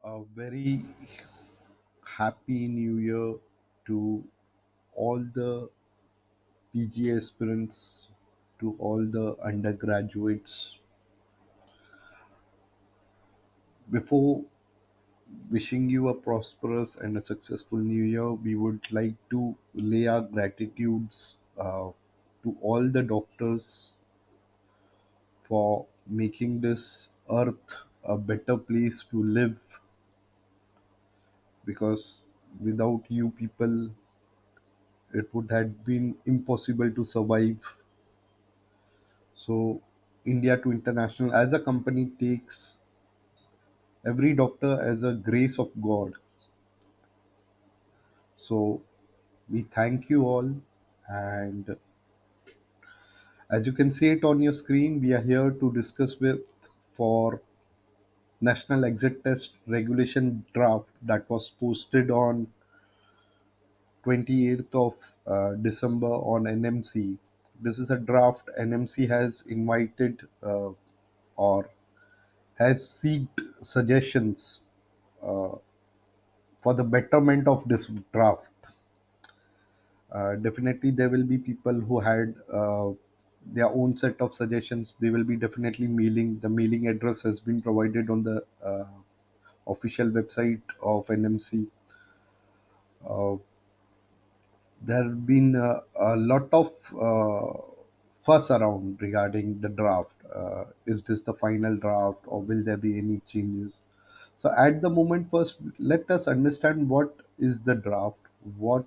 A very happy new year to all the PG aspirants, to all the undergraduates. Before wishing you a prosperous and a successful new year, we would like to lay our gratitudes to all the doctors for making this earth a better place to live, because without you people it would have been impossible to survive. So, India to International as a company takes every doctor as a grace of God. So, we thank you all. And as you can see it on your screen, we are here to discuss with for National Exit Test Regulation draft that was posted on 28th of December on NMC. This is a draft NMC has invited or has sought suggestions uh, for the betterment of this draft. Definitely, there will be people who had their own set of suggestions. They will be definitely mailing. The mailing address has been provided on the official website of NMC. Uh, there have been a lot of fuss around regarding the draft. Is this the final draft, or will there be any changes? So at the moment, first let us understand what is the draft, what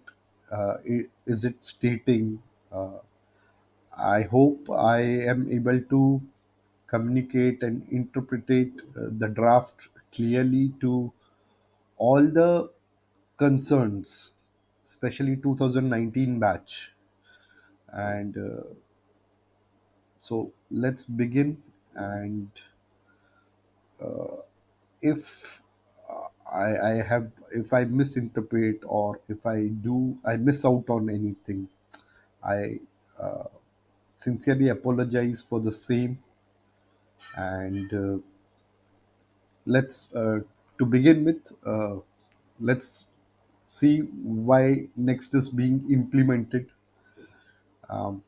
is it stating. Uh, I hope I am able to communicate and interpret the draft clearly to all the concerns, especially 2019 batch. And so let's begin. And if if I misinterpret, or if I miss out on anything, I sincerely apologize for the same. And let's to begin with, let's see why next is being implemented. um,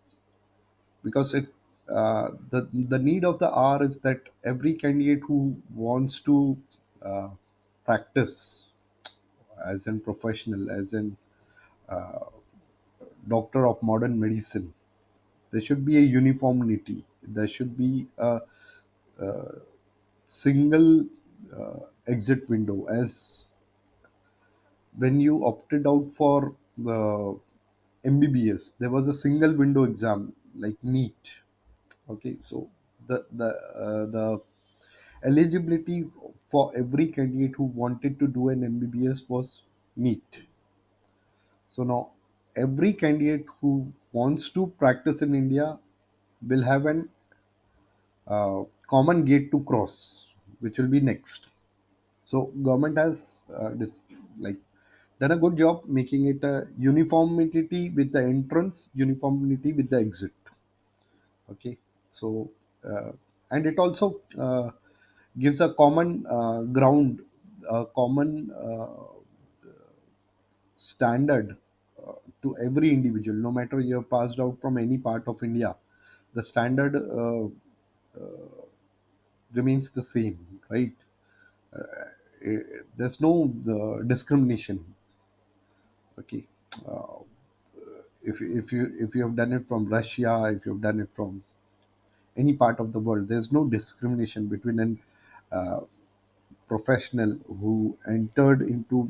because the need of the hour is that every candidate who wants to uh, practice as a professional, as an doctor of modern medicine, there should be a uniformity. There should be a single exit window. As when you opted out for the MBBS, there was a single window exam like NEET. Okay, so the eligibility for every candidate who wanted to do an MBBS was NEET. So now every candidate who wants to practice in India will have an common gate to cross, which will be next. So government has like done a good job making it a uniformity with the entrance, uniformity with the exit. Okay, so uh, and it also gives a common ground, a common standard to every individual, no matter you're passed out from any part of India. The standard remains the same, right? There's no discrimination. Okay, uh, if you have done it from Russia, if you've done it from any part of the world, there's no discrimination between an uh, professional who entered into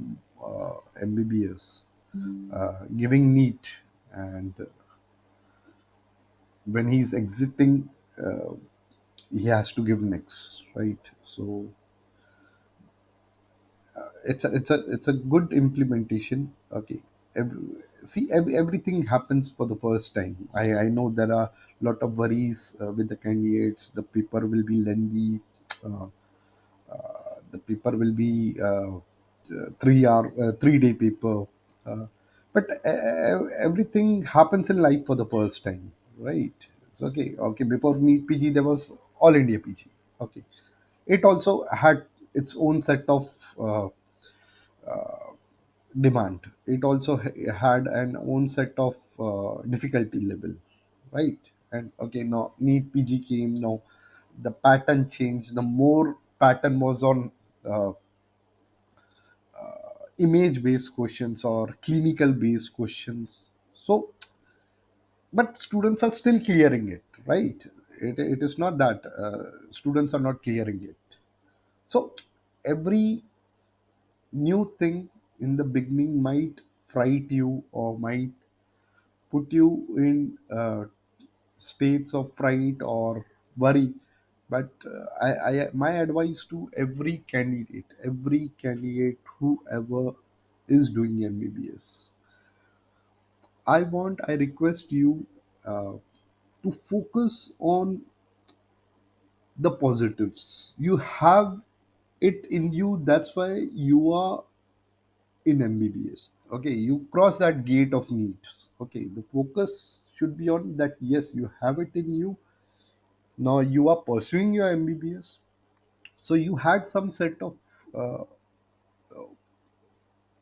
MBBS, giving NEET, and when he's exiting, uh, he has to give next, right? So it's a good implementation. Okay, every, everything happens for the first time. I know there are a lot of worries with the candidates. The paper will be lengthy. uh, the paper will be 3 hour 3 day paper. uh, but everything happens in life for the first time, right? So okay, before NEET PG there was all India PG. Okay, it also had its own set of uh, demand. It also had an own set of difficulty level, right? And okay, now NEET PG came. Now the pattern changed. The more pattern was on uh, image based questions or clinical based questions. So, but students are still clearing it, right? It is not that students are not clearing it. So every new thing in the beginning might fright you or might put you in states of fright or worry. But my advice to every candidate whoever is doing MBBS, I request you uh, to focus on the positives. You have it in you. That's why you are in MBBS. Okay, you cross that gate of needs. Okay, the focus should be on that. Yes, you have it in you. Now you are pursuing your MBBS. So you had some set of uh,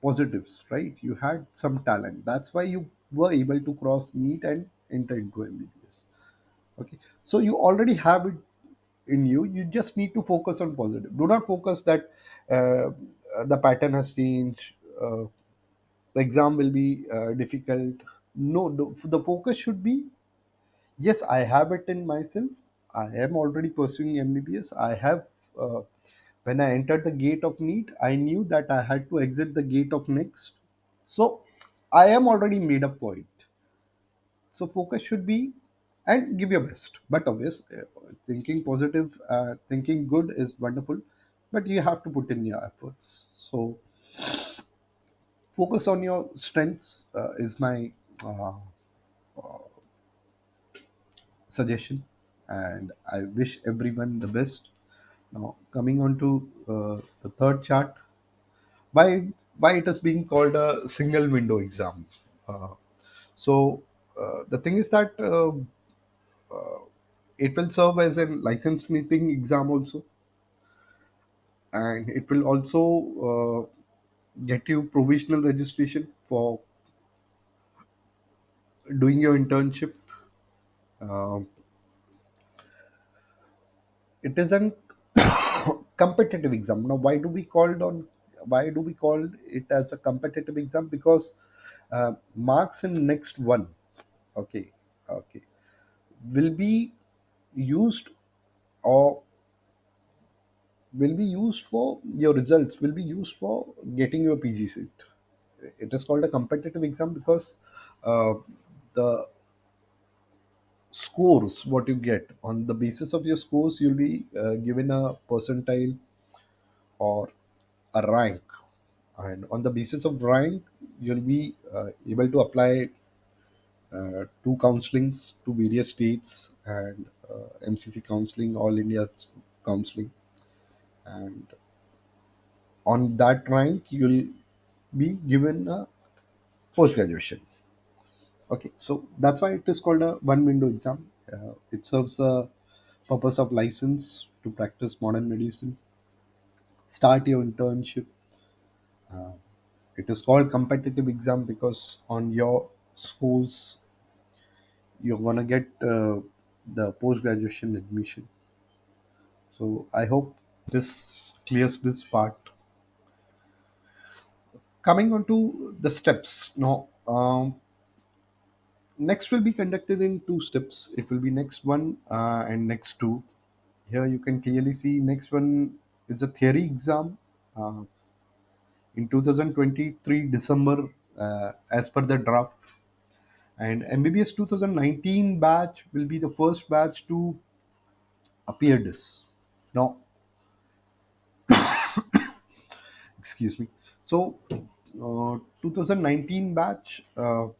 positives, right? You had some talent. That's why you were able to cross NEET and enter into MBBS. Okay, so you already have it in you. You just need to focus on positive. Do not focus that the pattern has changed. The exam will be difficult. No, the focus should be, yes, I have it in myself. I am already pursuing MBBS. I have uh, when I entered the gate of NEET, I knew that I had to exit the gate of next. So I am already made up for it. So focus should be, and give your best. But obvious, thinking positive, thinking good is wonderful, but you have to put in your efforts. So focus on your strengths is my uh, suggestion, and I wish everyone the best. Now coming on to the third chart, why why it is being called a single window exam. Uh, so the thing is that it will serve as a license meeting exam also, and it will also get you provisional registration for doing your internship. Uh, it is an competitive exam. Now, why do we call it as a competitive exam? Because marks in next one, okay, okay, will be used or will be used for your results, will be used for getting your PG seat. It is called a competitive exam because uh, the scores what you get, on the basis of your scores you'll be given a percentile or a rank, and on the basis of rank you'll be able to apply two counselings to various states and MCC counseling, all India counseling, and on that rank you'll be given a post graduation. Okay, so that's why it is called a one window exam. It serves the purpose of license to practice modern medicine, start your internship. Uh, it is called competitive exam because on your scores you're gonna get the post graduation admission. So I hope this clears this part. Coming on to the steps now. Next will be conducted in two steps. It will be next one and next two. Here you can clearly see next one is a theory exam in 2023 December as per the draft, and MBBS 2019 batch will be the first batch to appear this. Now, excuse me. So, 2019 batch will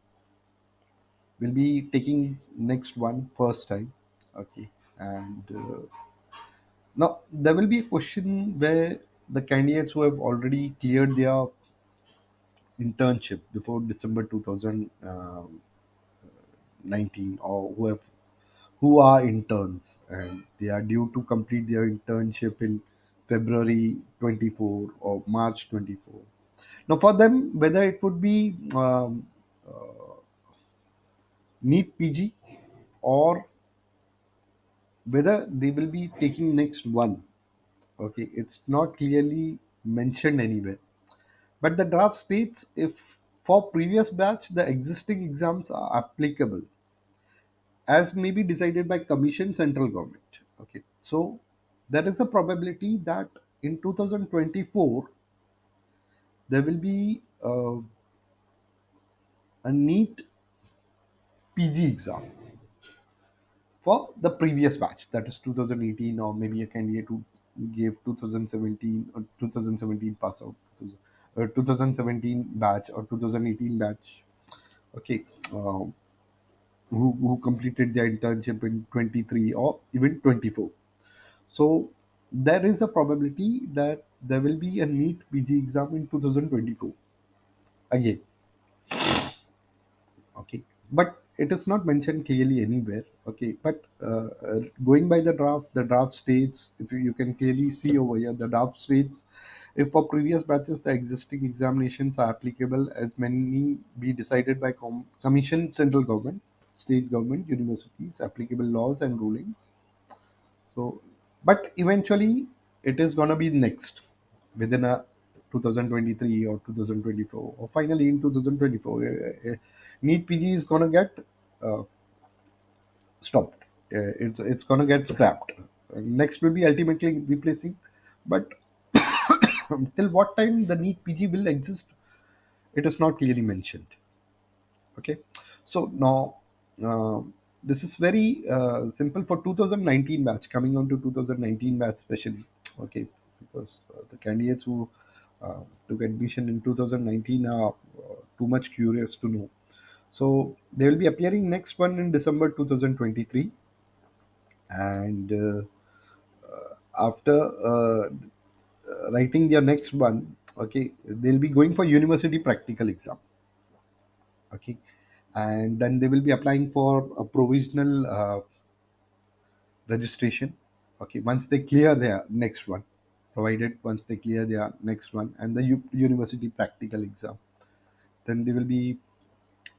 be taking next one first time. Okay, and now there will be a question where the candidates who have already cleared their internship before December 2019, or who are interns and they are due to complete their internship in February 24 or March 24. Now, for them, whether it would be NEET PG or whether they will be taking next one, okay, it's not clearly mentioned anywhere. But the draft states if for previous batch the existing exams are applicable as may be decided by commission central government. Okay, so there is a probability that in 2024 there will be a NEET PG exam for the previous batch, that is 2018, or maybe a candidate who gave 2017 or 2017 pass out, 2017 batch or 2018 batch. Okay, um, who completed their internship in 23 or even 24. So there is a probability that there will be a NEET PG exam in 2024 again. Okay, but it is not mentioned clearly anywhere. Okay, but going by the draft states, if you can clearly see over here, the draft states if for previous batches the existing examinations are applicable as many be decided by commission central government, state government, universities, applicable laws and rulings. So, but eventually it is gonna be next within a 2023 or 2024 or finally in 2024. NEET PG is gonna get uh, stopped. It's gonna get scrapped. Next will be ultimately replacing, but till what time the NEET PG will exist, it is not clearly mentioned. Okay, so now this is very simple for 2019 batch, coming on to 2019 batch especially. Okay, because the candidates who took admission in 2019 are too much curious to know. So they will be appearing next one in December 2023, and after writing their next one, okay, they'll be going for university practical exam. Okay, and then they will be applying for a provisional registration. Okay, once they clear their next one, provided once they clear their next one and the university practical exam, then they will be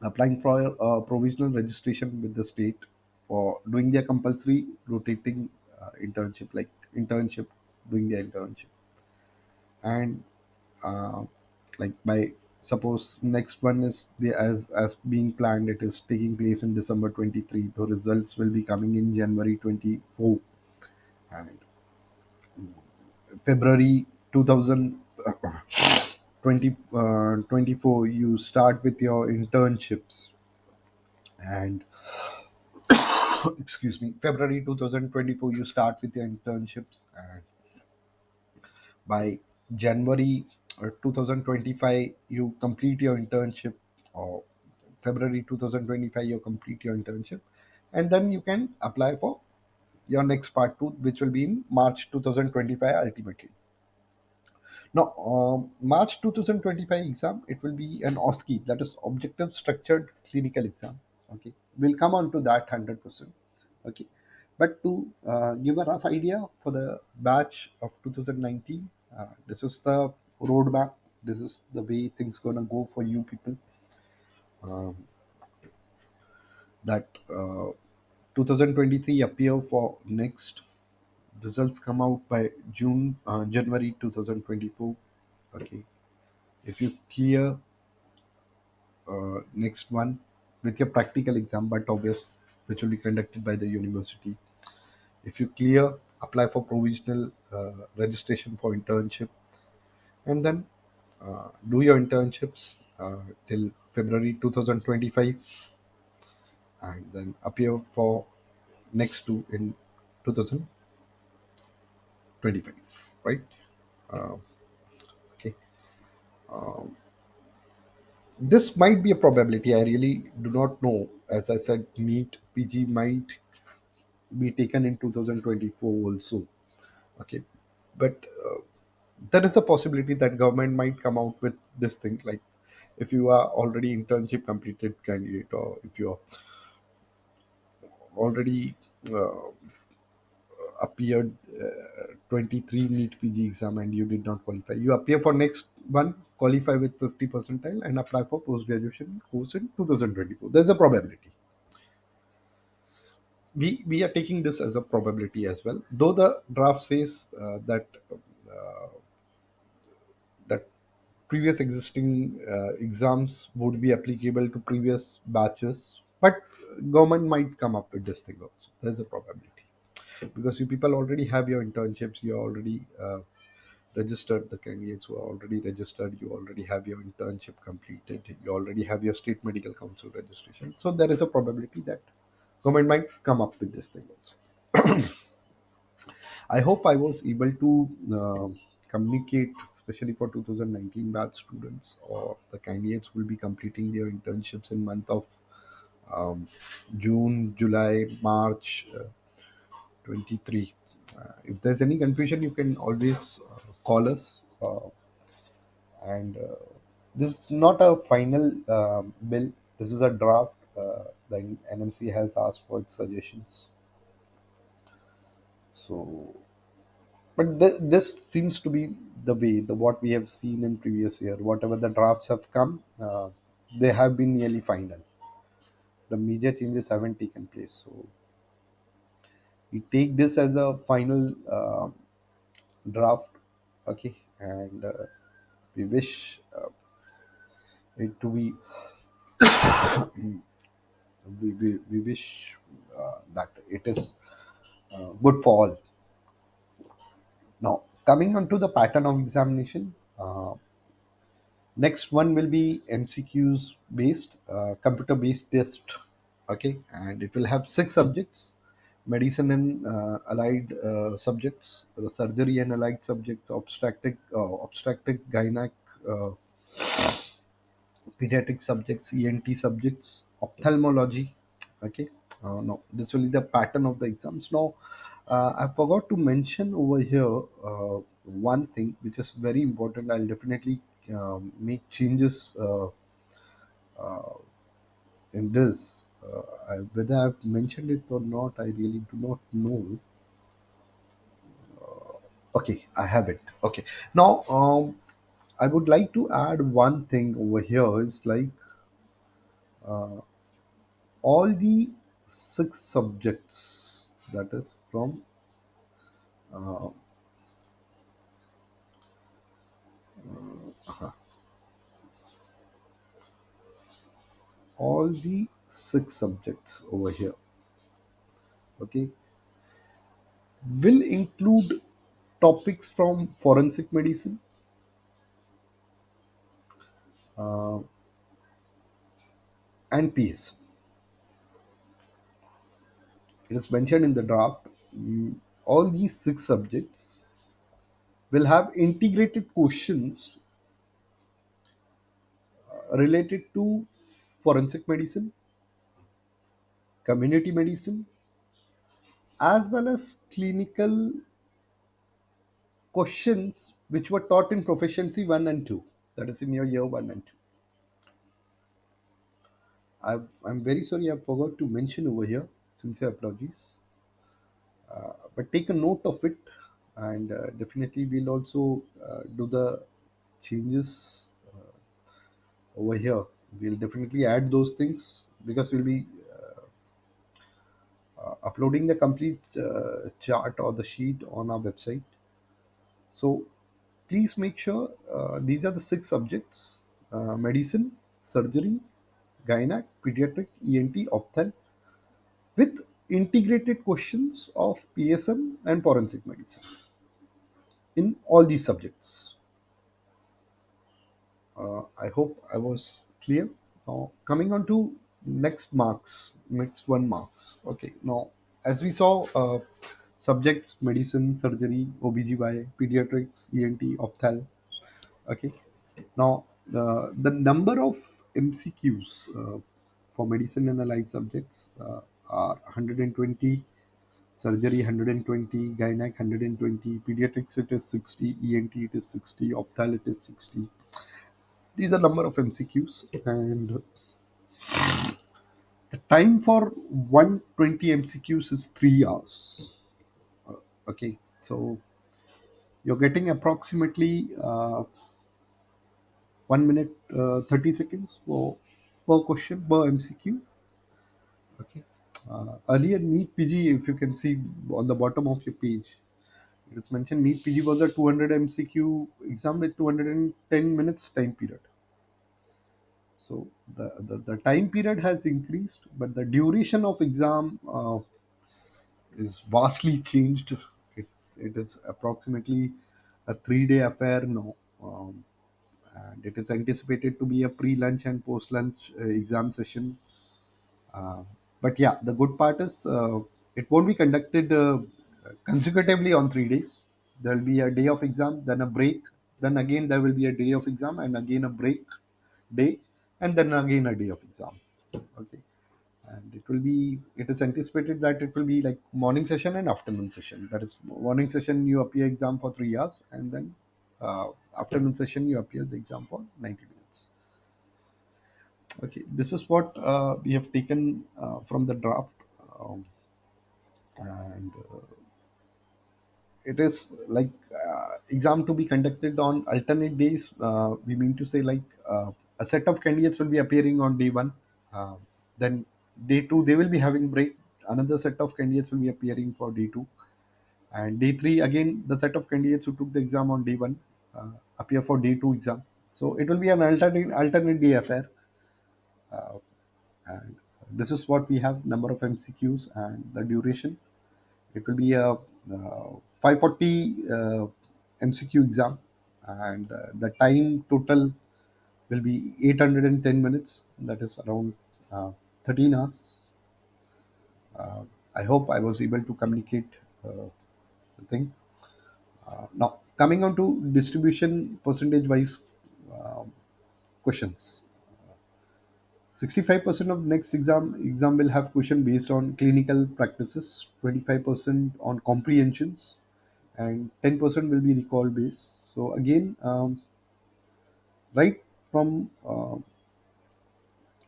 applying for a provisional registration with the state for doing their compulsory rotating internship, like internship, doing their internship. And uh, like by suppose next one is the as being planned, it is taking place in December 23, the results will be coming in January 24, and February 2020 24 you start with your internships, and excuse me, February 2024 you start with your internships, and by January 2025 you complete your internship, or February 2025 you complete your internship, and then you can apply for your next part 2, which will be in March 2025 ultimately. Now, March 2025 exam, it will be an OSCE, that is Objective Structured Clinical Exam. Okay, we'll come on to that 100%. Okay, but to give a rough idea for the batch of 2019, this is the roadmap. This is the way things gonna go for you people. Um, that 2023 appear for next results come out by January 2024. Okay, if you clear next one with your practical exam, but obvious, which will be conducted by the university. If you clear, apply for provisional registration for internship, and then do your internships till February 2025, and then appear for next two in 2025, right? Uh, okay. Um, this might be a probability. I really do not know. As I said, NEET PG might be taken in 2024 also. Okay, but there is a possibility that government might come out with this thing, like if you are already internship completed candidate, or if you're already uh, appeared 23 NEET PG exam and you did not qualify. You appear for next one, qualify with 50 percentile, and apply for post graduation course in 2024. There's a probability. We are taking this as a probability as well. Though the draft says that previous existing exams would be applicable to previous batches, but government might come up with this thing also. There's a probability because you people already have your internships. You already registered, the candidates who are already registered. You already have your internship completed. You already have your state medical council registration. So there is a probability that government might come up with this thing also. I hope I was able to communicate, especially for 2019 batch students or the candidates who will be completing their internships in month of um, June, July, March 23. If there's any confusion, you can always call us. And This is not a final bill. This is a draft. The NMC has asked for its suggestions. So but this seems to be the way, the what we have seen in previous year. Whatever the drafts have come, they have been nearly final. The major changes haven't taken place. So we take this as a final draft, okay, and we wish it to be. We wish that it is good for all. Now, coming on to the pattern of examination. Next one will be MCQs based, computer based test. Okay, and it will have six subjects: medicine and allied subjects, surgery and allied subjects, obstetric, gynec, uh, pediatric subjects, ENT subjects, ophthalmology. Okay, no, this will be the pattern of the exams. Now, I forgot to mention over here one thing which is very important. I'll definitely make changes in this. Whether I've mentioned it or not, I really do not know. Okay, I have it. Okay, now I would like to add one thing over here. Is like all the six subjects, that is from uh, all the six subjects over here, okay, will include topics from forensic medicine, uh, and PS. It is mentioned in the draft. All these six subjects will have integrated questions related to forensic medicine, community medicine, as well as clinical questions which were taught in proficiency 1 and 2, that is in your year 1 and 2. I'm very sorry I forgot to mention over here, sincere apologies, but take a note of it, and definitely we'll also do the changes over here. We'll definitely add those things because we'll be uploading the complete chart or the sheet on our website. So please make sure these are the six subjects: medicine, surgery, gynec, pediatric, ENT, opthal, with integrated questions of PSM and forensic medicine in all these subjects. I hope I was clear. Now, coming on to next one marks. Okay, now as we saw, subjects: medicine, surgery, OBGY, pediatrics, ENT, opthal. Okay, now the number of MCQs for medicine and allied subjects are 120, surgery 120, gynec 120, pediatrics it is 60, ENT it is 60, opthal it is 60. These are number of MCQs, and the time for 120 MCQs is 3 hours. Okay, so you're getting approximately 1 minute 30 seconds for per question per MCQ. Okay. Earlier NEET PG, if you can see on the bottom of your page, it is mentioned NEET PG was a 200 MCQ exam with 210 minutes time period. So the time period has increased, but the duration of exam is vastly changed. It, it is approximately a 3 day affair now. And it is anticipated to be a pre-lunch and post-lunch exam session. Uh, but yeah, the good part is it won't be conducted consecutively on 3 days. There will be a day of exam, then a break, then again there will be a day of exam, and again a break day, and then again a day of exam. Okay, and it is anticipated that it will be like morning session and afternoon session. That is, morning session you appear exam for 3 hours, and then afternoon session you appear the exam for 90 minutes. Okay, this is what we have taken from the draft, um, and it is like exam to be conducted on alternate days. We mean to say like a set of candidates will be appearing on day one, uh, then day two they will be having break. Another set of candidates will be appearing for day two, and day three again the set of candidates who took the exam on day one appear for day two exam. So it will be an alternate day affair. Uh, and this is what we have: number of MCQs and the duration. It will be a 540 MCQ exam, and the time total will be 810 minutes. That is around 13 hours. Uh, I hope I was able to communicate the thing. Now, coming on to distribution percentage wise uh, questions. 65% of next exam will have question based on clinical practices, 25% on comprehensions, and 10% will be recall based. So again, right from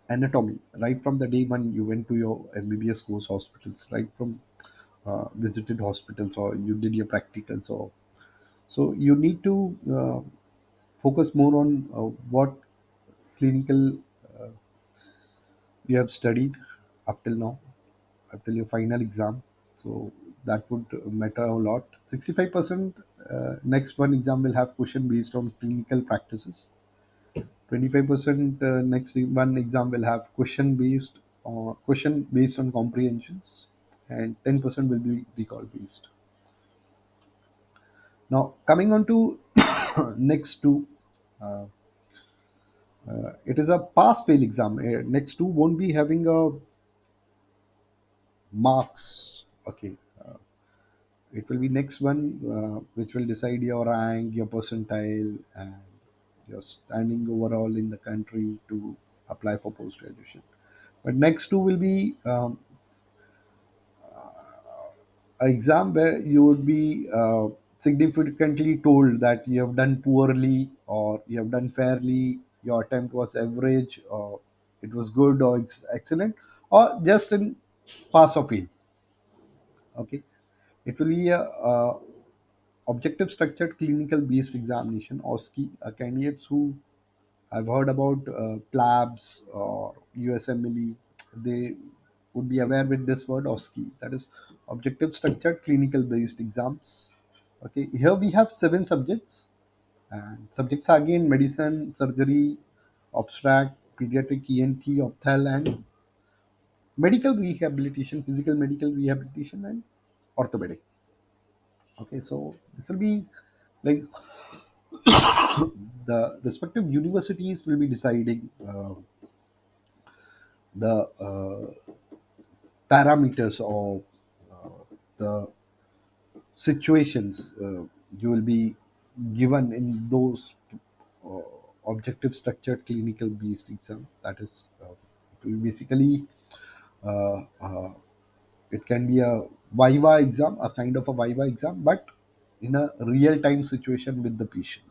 anatomy, right from the day when you went to your MBBS course hospitals, right from visited hospitals or you did your practicals, or so you need to focus more on what clinical you have studied up till now, up till your final exam. So that would matter a lot. 65% next one exam will have question based on clinical practices. 25% next one exam will have question based on comprehensions, and 10% will be recall based. Now coming on to next two, uh, it is a pass fail exam. Next two won't be having a marks. Okay, it will be next one which will decide your rank, your percentile, and your standing overall in the country to apply for post graduation. But next two will be an exam where you would be significantly told that you have done poorly or you have done fairly, your attempt was average, or it was good or it's excellent, or just in pass or fail. Okay, it will be a objective structured clinical based examination, OSCE. Candidates who I've heard about PLABs or USMLE, they would be aware with this word OSCE. That is objective structured clinical based exams. Okay, here we have seven subjects, and subjects are again medicine, surgery, obstract, pediatric ENT, opthal, and medical rehabilitation, physical medical rehabilitation, and orthopedic. Okay, so this will be like the respective universities will be deciding the parameters of the situations you will be given in those uh, objective structured clinical based exam. That is, it will basically uh, uh, it can be a viva exam, a kind of a viva exam, but in a real time situation with the patient.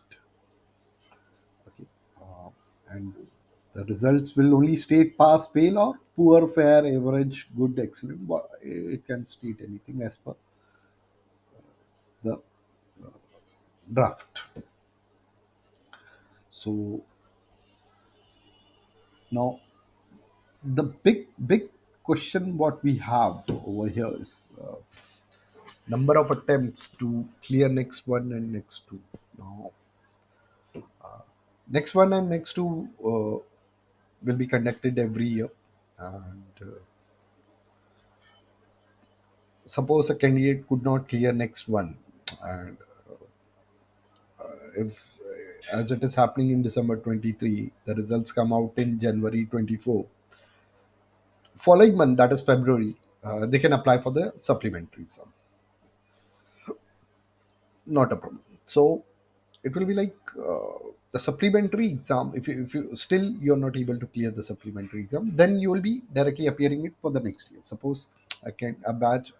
Okay. Uh, and the results will only state pass, fail, or poor, fair, average, good, excellent. It can state anything as per draft. So now the big question what we have over here is number of attempts to clear next one and next two. Now next one and next two will be conducted every year, and suppose a candidate could not clear next one, and if as it is happening in December 23, the results come out in January 24, following month, that is February, they can apply for the supplementary exam. Not a problem. So it will be like the supplementary exam. If you still you're not able to clear the supplementary exam, then you will be directly appearing it for the next year. Suppose a batch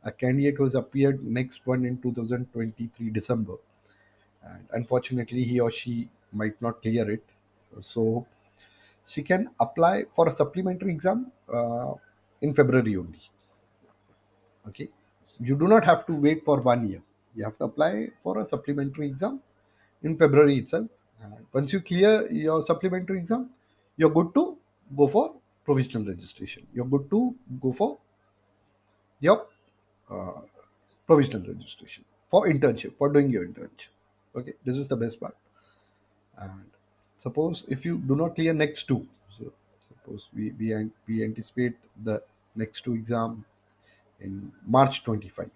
a candidate who has appeared next one in 2023 December, and unfortunately he or she might not clear it, so she can apply for a supplementary exam in February only. Okay, you do not have to wait for 1 year. You have to apply for a supplementary exam in February itself. And once you clear your supplementary exam, you're good to go for provisional registration. You're good to go for your uh, provisional registration for internship, for doing your internship. Okay, this is the best part. And suppose if you do not clear next two, so suppose we anticipate the next two exam in March 25.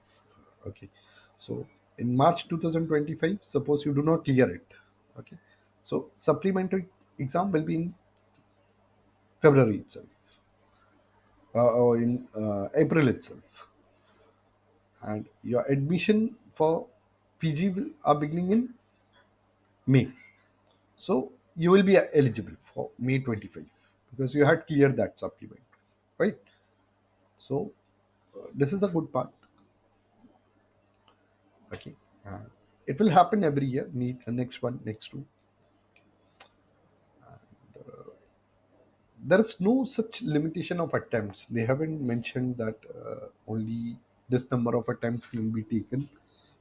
Okay, so in March 2025, suppose you do not clear it. Okay, so supplementary exam will be in February itself, or in April itself, and your admission for PG will are beginning in May. So you will be eligible for May 25 because you had cleared that supplement, right? So this is the good part. Okay, uh, it will happen every year. Need next one, next two. There is no such limitation of attempts. They haven't mentioned that only this number of attempts can be taken,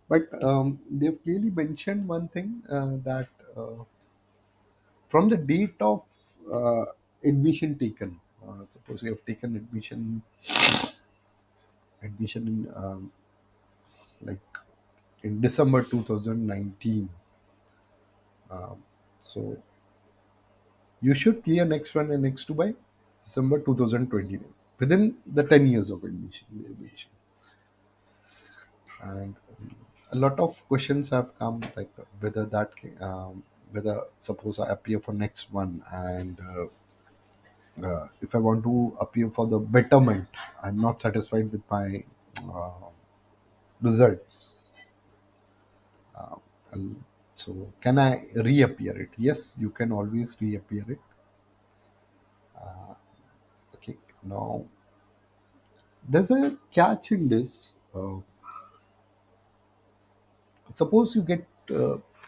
but they've clearly mentioned one thing that from the date of uh, admission taken. Suppose you have taken admission in like in December 2019. Um, so you should clear next one and next two by December 2029 within the 10 years of admission. And a lot of questions have come like whether whether suppose I appear for next one, and if I want to appear for the betterment, I'm not satisfied with my uh, results. I'll- so can I reappear it? Yes, you can always reappear it. Okay, now there's a catch in this. Suppose you get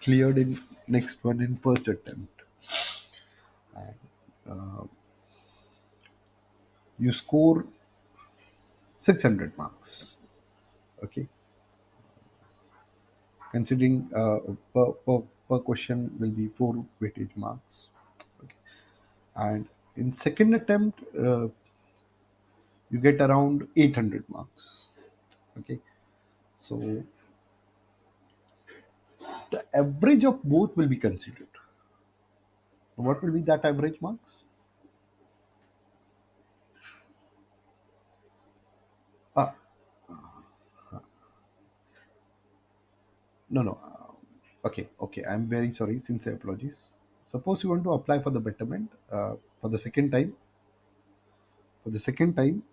cleared in next one in first attempt, and you score 600 marks. Okay, considering per question will be 4 weightage marks. Okay, and in second attempt you get around 800 marks. Okay, so the average of both will be considered. What will be that average marks? Ah, no, no. Okay, okay. I'm very sorry. Sincere apologies. Suppose you want to apply for the betterment for the second time. For the second time,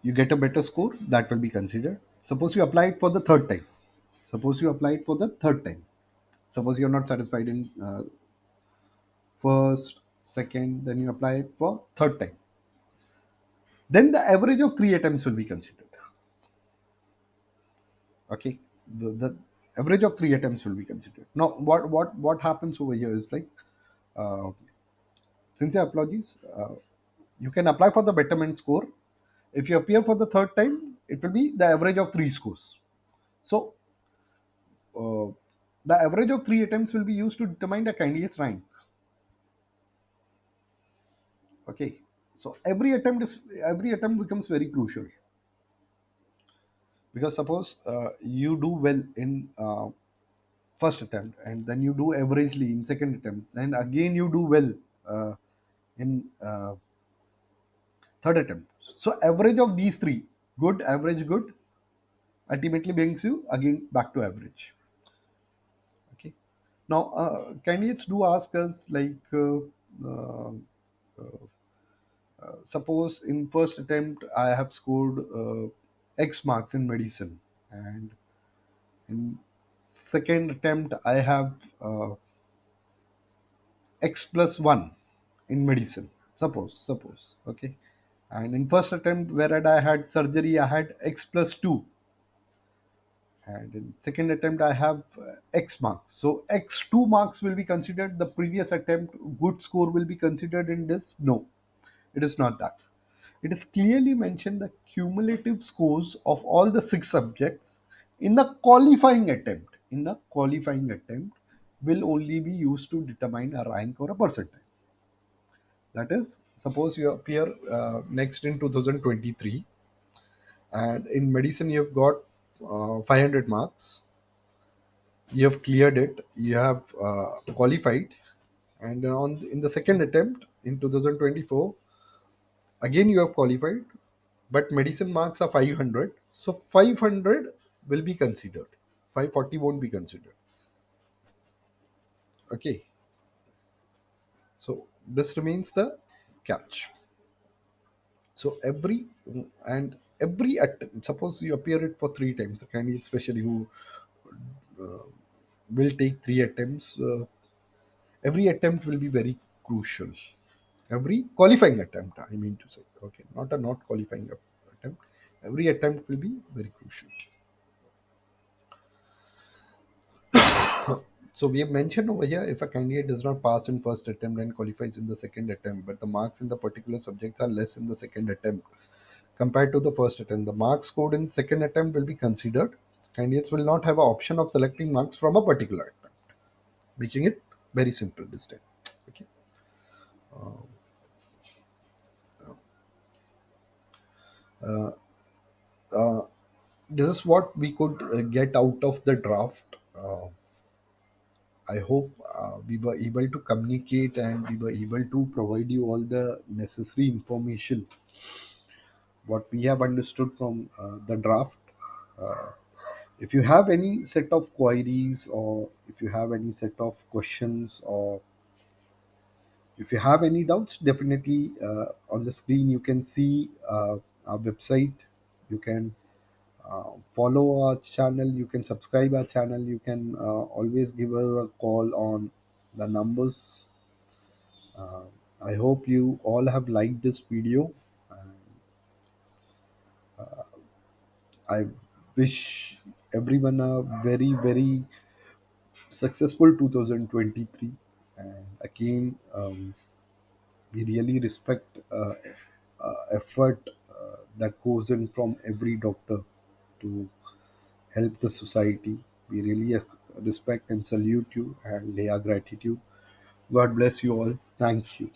you get a better score. That will be considered. Suppose you apply it for the third time. Suppose you apply it for the third time. Suppose you're not satisfied in first, second, then you apply it for third time. Then the average of three attempts will be considered. Okay, the average of three attempts will be considered. Now, what happens over here is like, uh, sincere apologies. You can apply for the betterment score. If you appear for the third time, it will be the average of three scores. So uh, the average of three attempts will be used to determine the candidate's rank. Okay, so every attempt becomes very crucial, because suppose you do well in first attempt, and then you do averagely in second attempt, then again you do well in third attempt. So average of these three, good, average, good, ultimately brings you again back to average. Okay. Now candidates do ask us like uh, suppose in first attempt I have scored x marks in medicine, and in second attempt I have uh, x plus 1 in medicine, suppose, okay, and in first attempt where I had surgery I had x plus 2, and in second attempt I have x marks. So x2 marks will be considered, the previous attempt good score will be considered in this? No, it is not that. It is clearly mentioned the cumulative scores of all the six subjects in the qualifying attempt. In the qualifying attempt will only be used to determine a rank or a percentage. That is, suppose you appear next in 2023, and in medicine you have got 500 marks. You have cleared it. You have qualified, and on in the second attempt in 2024, again you have qualified, but medicine marks are 500, so 500 will be considered, 540 won't be considered. Okay, so this remains the catch. So every attempt, suppose you appear it for three times, the candidate especially who will take three attempts, every attempt will be very crucial. Every qualifying attempt, I mean to say, okay, not a not qualifying attempt, every attempt will be very crucial. So we have mentioned over here, if a candidate does not pass in first attempt and qualifies in the second attempt, but the marks in the particular subject are less in the second attempt compared to the first attempt, the marks scored in second attempt will be considered. Candidates will not have an option of selecting marks from a particular attempt, making it very simple this time. Okay. Uh, this is what we could get out of the draft. I hope we were able to communicate and we were able to provide you all the necessary information what we have understood from the draft. Uh, if you have any set of queries, or if you have any set of questions, or if you have any doubts, definitely on the screen you can see our website. You can follow our channel, you can subscribe our channel, you can always give us a call on the numbers. uh, I hope you all have liked this video, and I wish everyone a very very successful 2023. And again, we really respect effort that goes in from every doctor to help the society. We really respect and salute you and lay our gratitude. God bless you all. Thank you.